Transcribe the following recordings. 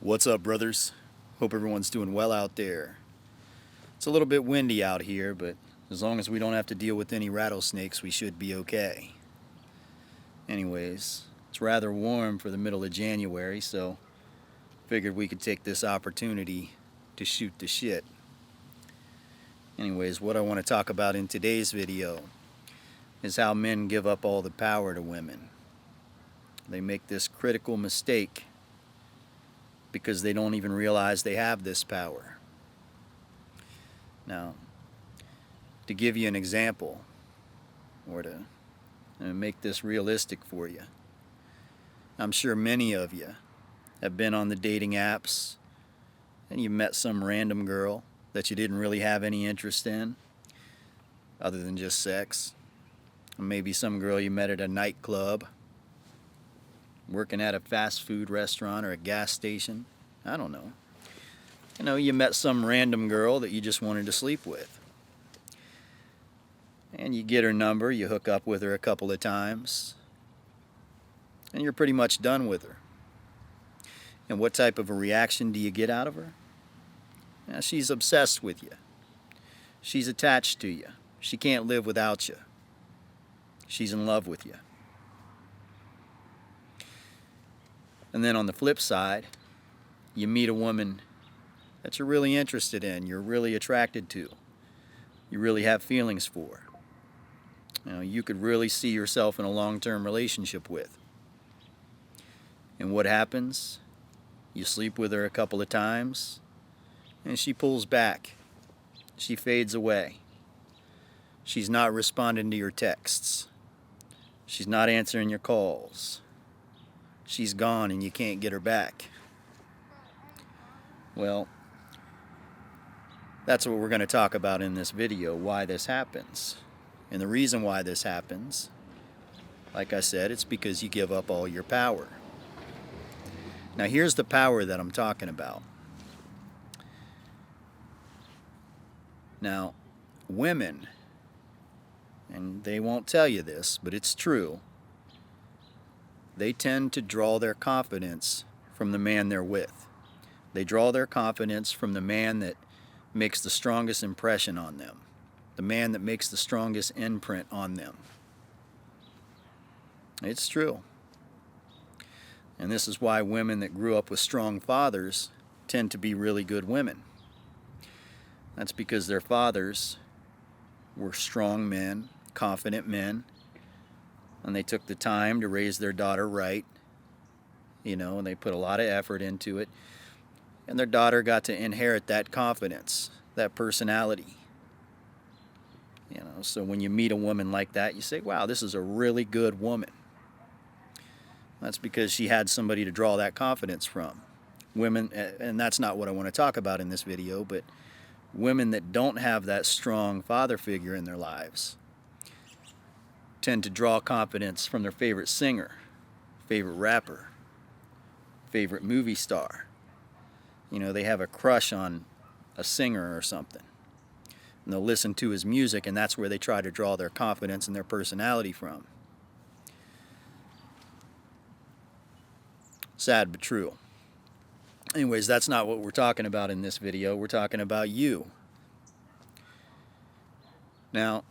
What's up, brothers? Hope everyone's doing well out there. It's a little bit windy out here, but as long as we don't have to deal with any rattlesnakes, we should be okay. Anyways, it's rather warm for the middle of January, so figured we could take this opportunity to shoot the shit. Anyways, what I want to talk about in today's video is how men give up all the power to women. They make this critical mistake because they don't even realize they have this power. Now, to give you an example, or to make this realistic for you, I'm sure many of you have been on the dating apps and you met some random girl that you didn't really have any interest in other than just sex. Or maybe some girl you met at a nightclub, working at a fast food restaurant or a gas station. I don't know. You met some random girl that you just wanted to sleep with. And you get her number, you hook up with her a couple of times, and you're pretty much done with her. And what type of a reaction do you get out of her? Now, she's obsessed with you. She's attached to you. She can't live without you. She's in love with you. And then on the flip side, you meet a woman that you're really interested in, you're really attracted to, you really have feelings for. You could really see yourself in a long-term relationship with. And what happens? You sleep with her a couple of times, and she pulls back. She fades away. She's not responding to your texts. She's not answering your calls. She's gone and you can't get her back. Well, that's what we're going to talk about in this video, why this happens. And the reason why this happens, like I said, it's because you give up all your power. Now here's the power that I'm talking about. Now, women, and they won't tell you this, but it's true, they tend to draw their confidence from the man they're with. They draw their confidence from the man that makes the strongest impression on them, the man that makes the strongest imprint on them. It's true. And this is why women that grew up with strong fathers tend to be really good women. That's because their fathers were strong men, confident men, and they took the time to raise their daughter right, and they put a lot of effort into it. And their daughter got to inherit that confidence, that personality. So when you meet a woman like that, you say, wow, this is a really good woman. That's because she had somebody to draw that confidence from. Women, and that's not what I want to talk about in this video, but women that don't have that strong father figure in their lives tend to draw confidence from their favorite singer, favorite rapper, favorite movie star. They have a crush on a singer or something. And they'll listen to his music, and that's where they try to draw their confidence and their personality from. Sad but true. Anyways, that's not what we're talking about in this video. We're talking about you. Now,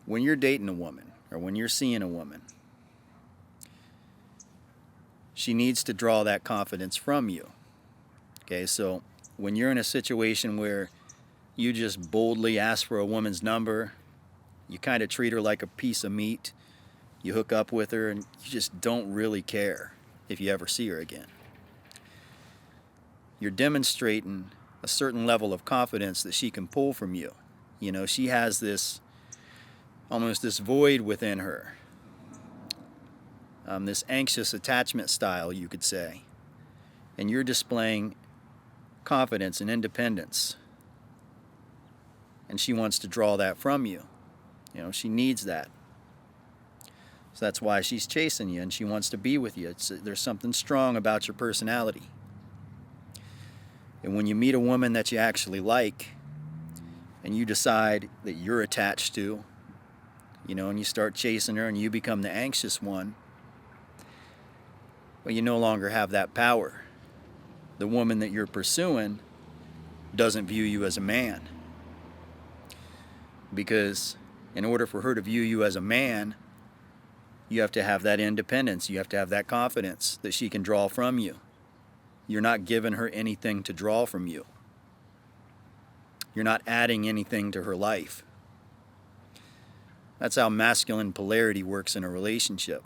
when you're dating a woman, or when you're seeing a woman, she needs to draw that confidence from you. Okay, so when you're in a situation where you just boldly ask for a woman's number, you kind of treat her like a piece of meat, you hook up with her, and you just don't really care if you ever see her again. You're demonstrating a certain level of confidence that she can pull from you. She has this, almost this void within her. This anxious attachment style, you could say. And you're displaying confidence and independence. And she wants to draw that from you. She needs that. So that's why she's chasing you and she wants to be with you. There's something strong about your personality. And when you meet a woman that you actually like, and you decide that you're attached to, and you start chasing her and you become the anxious one, Well, you no longer have that power. The woman that you're pursuing doesn't view you as a man. Because in order for her to view you as a man, you have to have that independence. You have to have that confidence that she can draw from you. You're not giving her anything to draw from you. You're not adding anything to her life. That's how masculine polarity works in a relationship.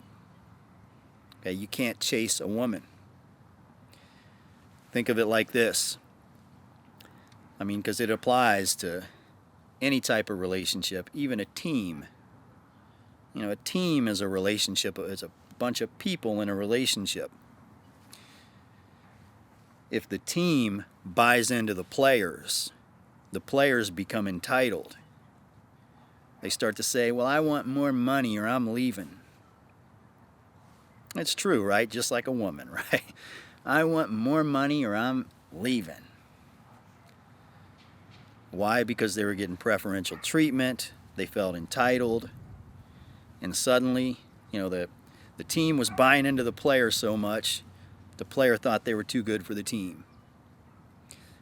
Okay, you can't chase a woman. Think of it like this. I mean, because it applies to any type of relationship, even a team. You know, a team is a relationship, it's a bunch of people in a relationship. If the team buys into the players become entitled. They start to say, well, I want more money or I'm leaving. It's true, right? Just like a woman, right? I want more money or I'm leaving. Why? Because they were getting preferential treatment. They felt entitled. And suddenly, you know, the team was buying into the player so much, the player thought they were too good for the team.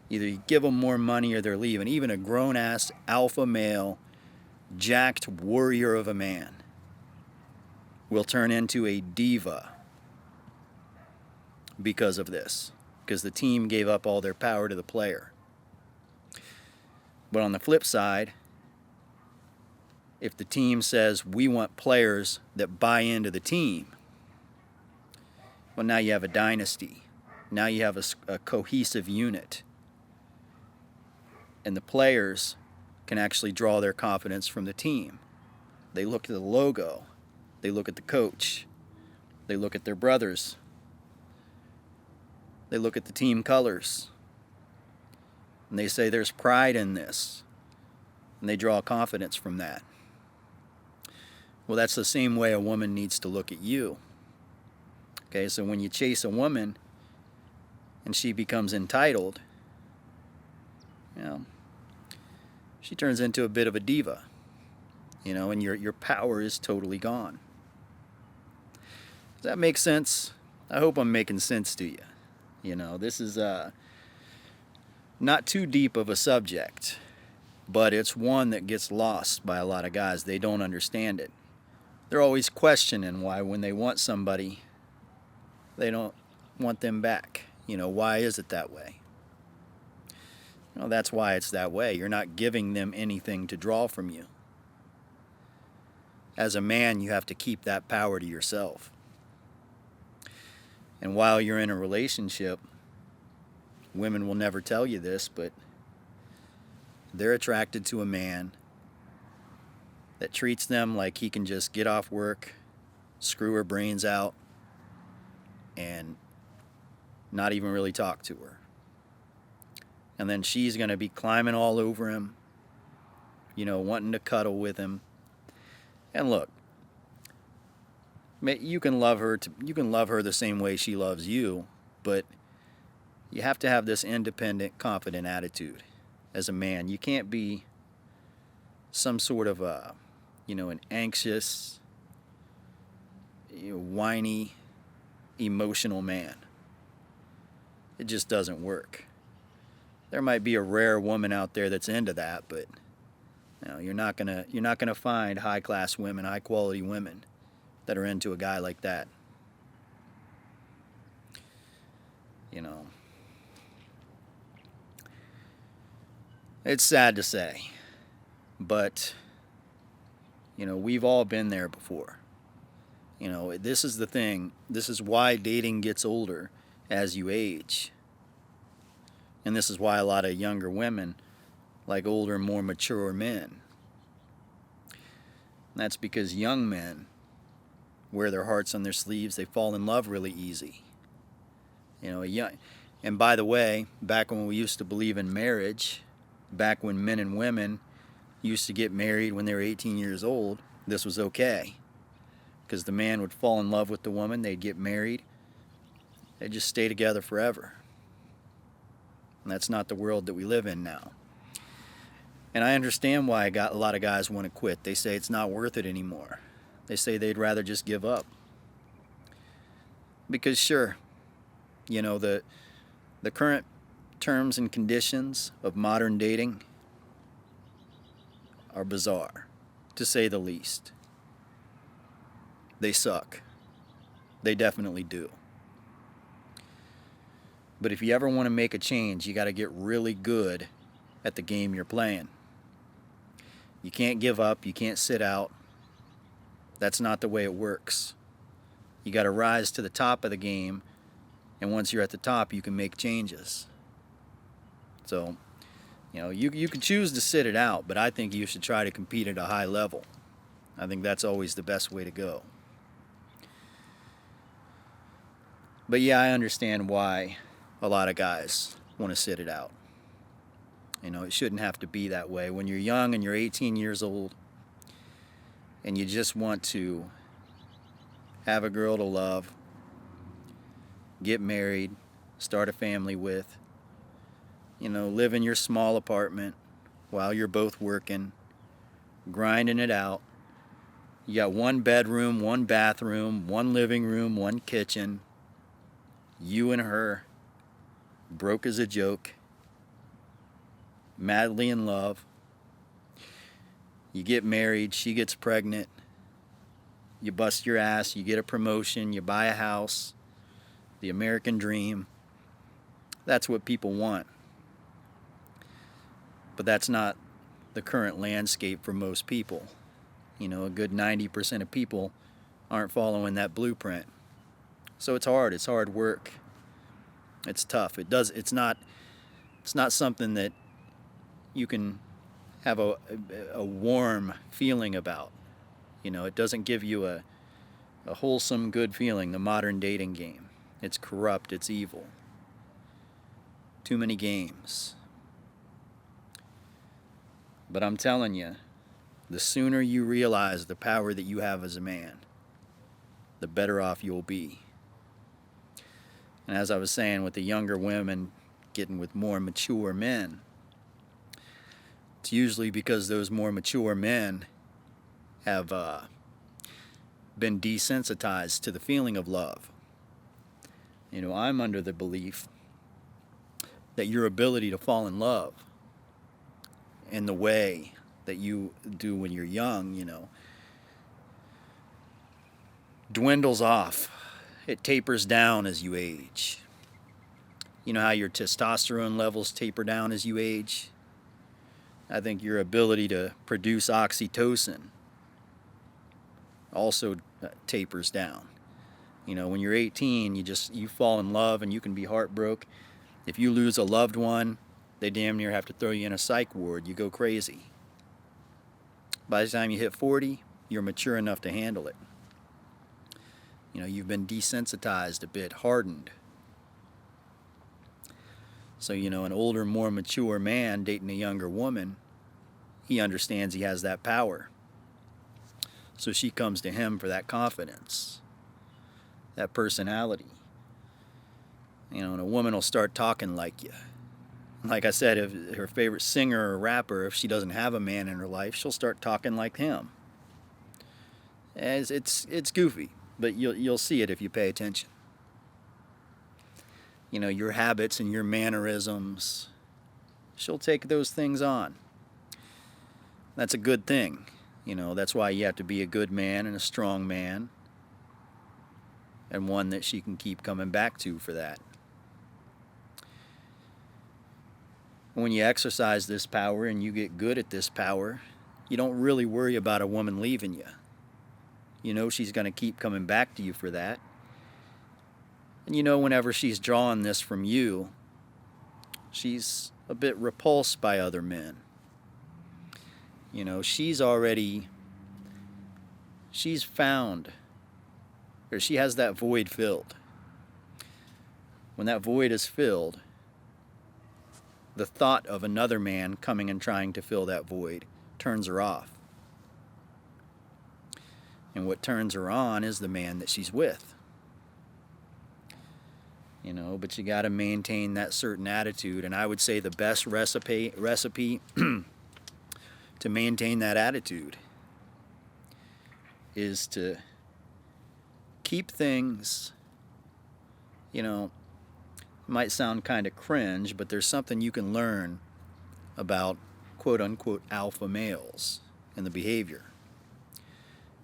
Either you give them more money or they're leaving. Even a grown-ass alpha male, jacked warrior of a man will turn into a diva because of this. Because the team gave up all their power to the player. But on the flip side, if the team says, we want players that buy into the team, well, now you have a dynasty. Now you have a cohesive unit. And the players can actually draw their confidence from the team. They look at the logo. They look at the coach. They look at their brothers. They look at the team colors. And they say there's pride in this. And they draw confidence from that. Well, that's the same way a woman needs to look at you. Okay, so when you chase a woman and she becomes entitled, you know, she turns into a bit of a diva, you know, and your power is totally gone. Does that make sense? I hope I'm making sense to you. You know, this is not too deep of a subject, but it's one that gets lost by a lot of guys. They don't understand it. They're always questioning why when they want somebody, they don't want them back. You know, why is it that way? Well, that's why it's that way. You're not giving them anything to draw from you. As a man, you have to keep that power to yourself. And while you're in a relationship, women will never tell you this, but they're attracted to a man that treats them like he can just get off work, screw her brains out, and not even really talk to her. And then she's going to be climbing all over him, you know, wanting to cuddle with him. And look, you can love her the same way she loves you, but you have to have this independent, confident attitude as a man. You can't be some sort of an anxious, whiny, emotional man. It just doesn't work. There might be a rare woman out there that's into that, but you're not gonna find high-class women, high-quality women that are into a guy like that. You know, it's sad to say, but we've all been there before. This is the thing. This is why dating gets older as you age. And this is why a lot of younger women like older, more mature men. And that's because young men wear their hearts on their sleeves. They fall in love really easy. And by the way, back when we used to believe in marriage, back when men and women used to get married when they were 18 years old, this was okay. Because the man would fall in love with the woman, they'd get married, they'd just stay together forever. And that's not the world that we live in now. And I understand why a lot of guys want to quit. They say it's not worth it anymore. They say they'd rather just give up. Because sure, you know, the current terms and conditions of modern dating are bizarre, to say the least. They suck. They definitely do. But if you ever want to make a change, you got to get really good at the game you're playing. You can't give up. You can't sit out. That's not the way it works. You got to rise to the top of the game, and once you're at the top, you can make changes. So, you know, you can choose to sit it out, but I think you should try to compete at a high level. I think that's always the best way to go. But yeah, I understand why a lot of guys want to sit it out. You know, it shouldn't have to be that way. When you're young and you're 18 years old and you just want to have a girl to love, get married, start a family with, you know, live in your small apartment while you're both working, grinding it out. You got one bedroom, one bathroom, one living room, one kitchen. You and her, broke as a joke, madly in love. You get married, she gets pregnant. You bust your ass, you get a promotion, you buy a house. The American dream. That's what people want. But that's not the current landscape for most people. You know, a good 90% of people aren't following that blueprint. So it's hard work. It's tough. It's not something that you can have a warm feeling about. You know, it doesn't give you a wholesome, good feeling, the modern dating game. It's corrupt, it's evil. Too many games. But I'm telling you, the sooner you realize the power that you have as a man, the better off you'll be. And as I was saying, with the younger women getting with more mature men, it's usually because those more mature men have been desensitized to the feeling of love. You know, I'm under the belief that your ability to fall in love in the way that you do when you're young, you know, dwindles off. It tapers down as you age. You know how your testosterone levels taper down as you age? I think your ability to produce oxytocin also tapers down. You know, when you're 18, you fall in love and you can be heartbroken. If you lose a loved one, they damn near have to throw you in a psych ward. You go crazy. By the time you hit 40, you're mature enough to handle it. You know, you've been desensitized a bit, hardened. So, you know, an older, more mature man dating a younger woman, he understands he has that power. So she comes to him for that confidence, that personality. You know, and a woman will start talking like you. Like I said, if her favorite singer or rapper, if she doesn't have a man in her life, she'll start talking like him. It's goofy, but you'll see it if you pay attention. You know, your habits and your mannerisms, she'll take those things on. That's a good thing. You know, that's why you have to be a good man and a strong man, and one that she can keep coming back to for that. When you exercise this power and you get good at this power, you don't really worry about a woman leaving you. You know she's going to keep coming back to you for that. And you know whenever she's drawing this from you, she's a bit repulsed by other men. You know, she's found, or she has that void filled. When that void is filled, the thought of another man coming and trying to fill that void turns her off. And what turns her on is the man that she's with. You know, but you got to maintain that certain attitude. And I would say the best recipe to maintain that attitude is to keep things You know, it might sound kind of cringe, but there's something you can learn about quote unquote alpha males and the behavior,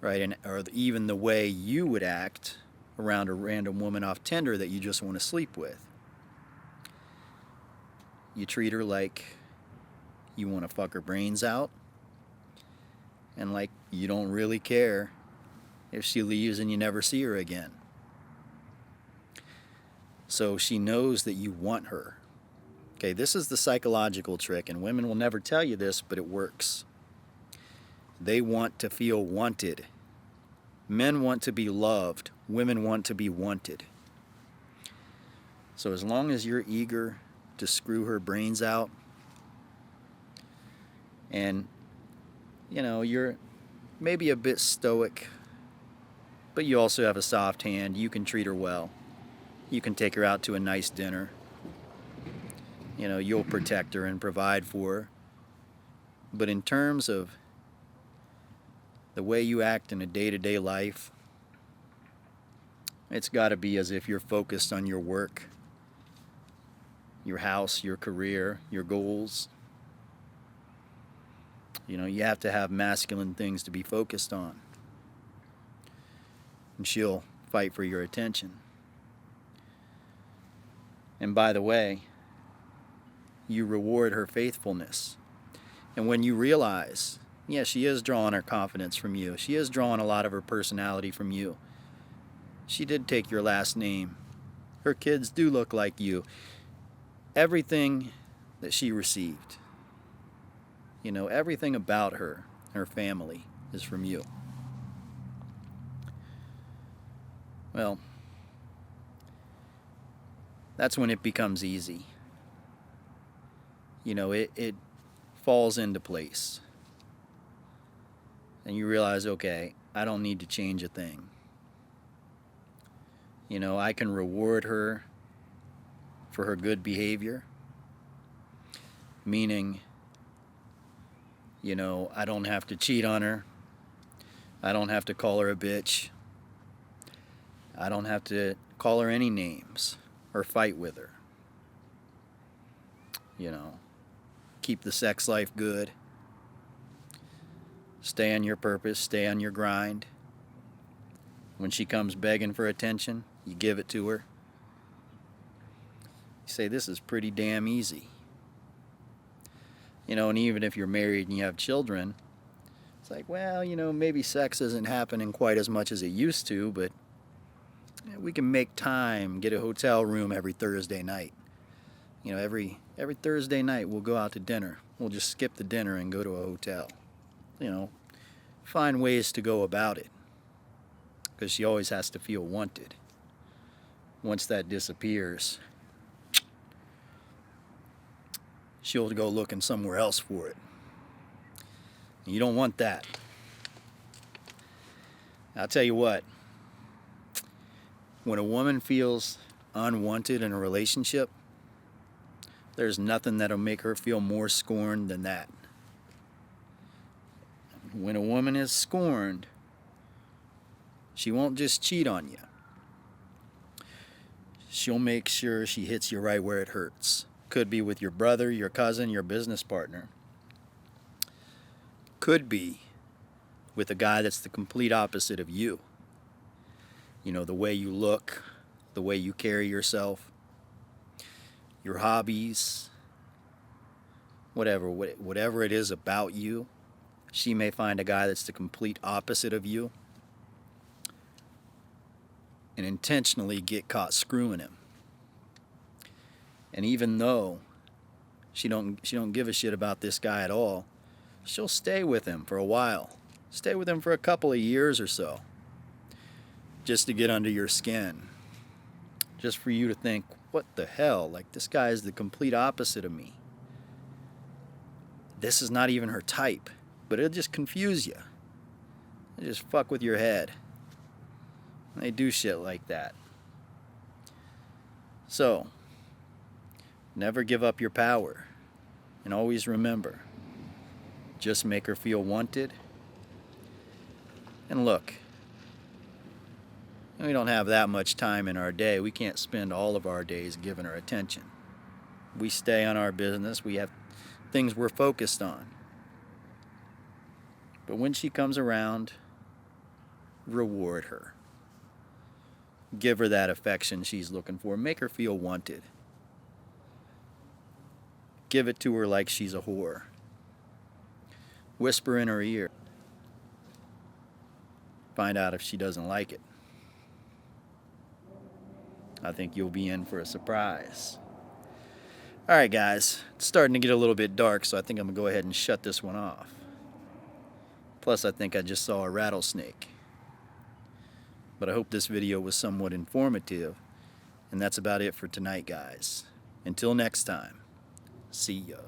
right? And or even the way you would act around a random woman off Tinder that you just want to sleep with. You treat her like you want to fuck her brains out, and like you don't really care if she leaves and you never see her again. So she knows that you want her. Okay, this is the psychological trick, and women will never tell you this, but it works. They want to feel wanted. Men want to be loved. Women want to be wanted. So as long as you're eager to screw her brains out, and you're maybe a bit stoic, but you also have a soft hand, you can treat her well. You can take her out to a nice dinner. You'll protect her and provide for her. But in terms of the way you act in a day-to-day life, it's got to be as if you're focused on your work, your house, your career, your goals. You have to have masculine things to be focused on. And she'll fight for your attention. And by the way, you reward her faithfulness. And when you realize, yeah, she is drawing her confidence from you. She is drawing a lot of her personality from you. She did take your last name. Her kids do look like you. Everything that she received, everything about her, her family, is from you. Well, that's when it becomes easy. It falls into place. And you realize, okay, I don't need to change a thing. I can reward her for her good behavior. Meaning, I don't have to cheat on her. I don't have to call her a bitch. I don't have to call her any names or fight with her. Keep the sex life good. Stay on your purpose, stay on your grind. When she comes begging for attention, you give it to her. You say, this is pretty damn easy. And even if you're married and you have children, it's like, well, maybe sex isn't happening quite as much as it used to, but we can make time, get a hotel room every Thursday night. Every Thursday night we'll go out to dinner. We'll just skip the dinner and go to a hotel. Find ways to go about it. Because she always has to feel wanted. Once that disappears, she'll go looking somewhere else for it. You don't want that. I'll tell you what. When a woman feels unwanted in a relationship, there's nothing that'll make her feel more scorned than that. When a woman is scorned, she won't just cheat on you. She'll make sure she hits you right where it hurts. Could be with your brother, your cousin, your business partner. Could be with a guy that's the complete opposite of you. The way you look, the way you carry yourself, your hobbies, whatever it is about you. She may find a guy that's the complete opposite of you and intentionally get caught screwing him. And even though she don't give a shit about this guy at all, she'll stay with him for a while. Stay with him for a couple of years or so. Just to get under your skin. Just for you to think, what the hell? Like, this guy is the complete opposite of me. This is not even her type. But it'll just confuse you. It'll just fuck with your head. They do shit like that. So, never give up your power. And always remember, just make her feel wanted. And look, We don't have that much time in our day. We can't spend all of our days giving her attention. We stay on our business. We have things we're focused on. But when she comes around, reward her. Give her that affection she's looking for. Make her feel wanted. Give it to her like she's a whore. Whisper in her ear. Find out if she doesn't like it. I think you'll be in for a surprise. Alright guys, it's starting to get a little bit dark, so I think I'm going to go ahead and shut this one off. Plus I think I just saw a rattlesnake. But I hope this video was somewhat informative. And that's about it for tonight, guys. Until next time, see ya.